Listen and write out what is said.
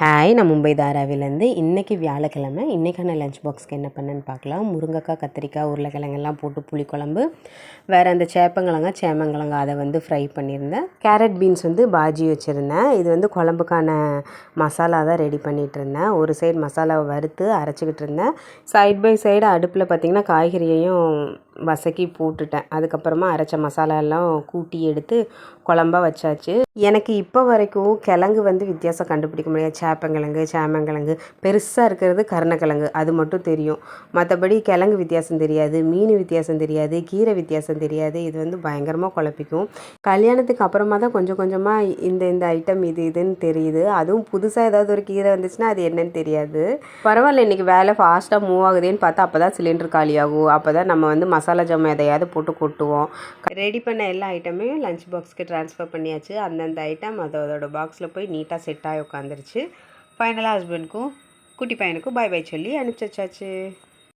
Hi, நான் மும்பை தாராவிலேருந்து. இன்றைக்கி வியாழக்கிழமை. இன்றைக்கான லஞ்ச் பாக்ஸ்க்கு என்ன பண்ணேன்னு பார்க்கலாம். முருங்கைக்காய், கத்திரிக்காய், உருளைக்கிழங்கெல்லாம் போட்டு புளிக்குழம்பு, வேறு அந்த சேமங்கிழங்கு அதை வந்து ஃப்ரை பண்ணியிருந்தேன். கேரட் பீன்ஸ் வந்து பாஜி வச்சுருந்தேன். இது வந்து குழம்புக்கான மசாலா தான் ரெடி பண்ணிகிட்டு இருந்தேன். ஒரு சைடு மசாலாவை வறுத்து அரைச்சிக்கிட்டு இருந்தேன். சைட் பை சைடு அடுப்பில் பார்த்திங்கன்னா காய்கறியையும் வதக்கி போட்டுட்டேன். அதுக்கப்புறமா அரைச்ச மசாலாலாம் கூட்டி எடுத்து குழம்பா வச்சாச்சு. எனக்கு இப்போ வரைக்கும் கிழங்கு வந்து வித்தியாசம் கண்டுபிடிக்க முடியாது. சேமங்கிழங்கு பெருசாக இருக்கிறது கருணக்கிழங்கு, அது மட்டும் தெரியும். மற்றபடி கிழங்கு வித்தியாசம் தெரியாது, மீன் வித்தியாசம் தெரியாது, கீரை வித்தியாசம் தெரியாது. இது வந்து பயங்கரமாக குழப்பிக்கும். கல்யாணத்துக்கு அப்புறமா தான் கொஞ்சம் கொஞ்சமாக இந்த ஐட்டம் இதுன்னு தெரியுது. அதுவும் புதுசாக ஏதாவது ஒரு கீரை வந்துச்சுன்னா அது என்னன்னு தெரியாது. பரவாயில்ல, இன்றைக்கி வேலை ஃபாஸ்ட்டாக மூவ் ஆகுதுன்னு பார்த்தா அப்போ தான் சிலிண்டர் காலியாகும். அப்போ தான் நம்ம வந்து மசாலா ஜாமான் எதையாவது போட்டு கொட்டுவோம். ரெடி பண்ண எல்லா ஐட்டமையும் லஞ்ச் பாக்ஸ்க்கு ட்ரான்ஸ்ஃபர் பண்ணியாச்சு. அந்தந்த ஐட்டம் அதோட பாக்ஸில் போய் நீட்டாக செட் ஆகி உட்காந்துருச்சு. ஃபைனலாக ஹஸ்பண்டுக்கும் குட்டி பையனுக்கும் பாய் பாய் சொல்லி அனுப்பிச்சாச்சு.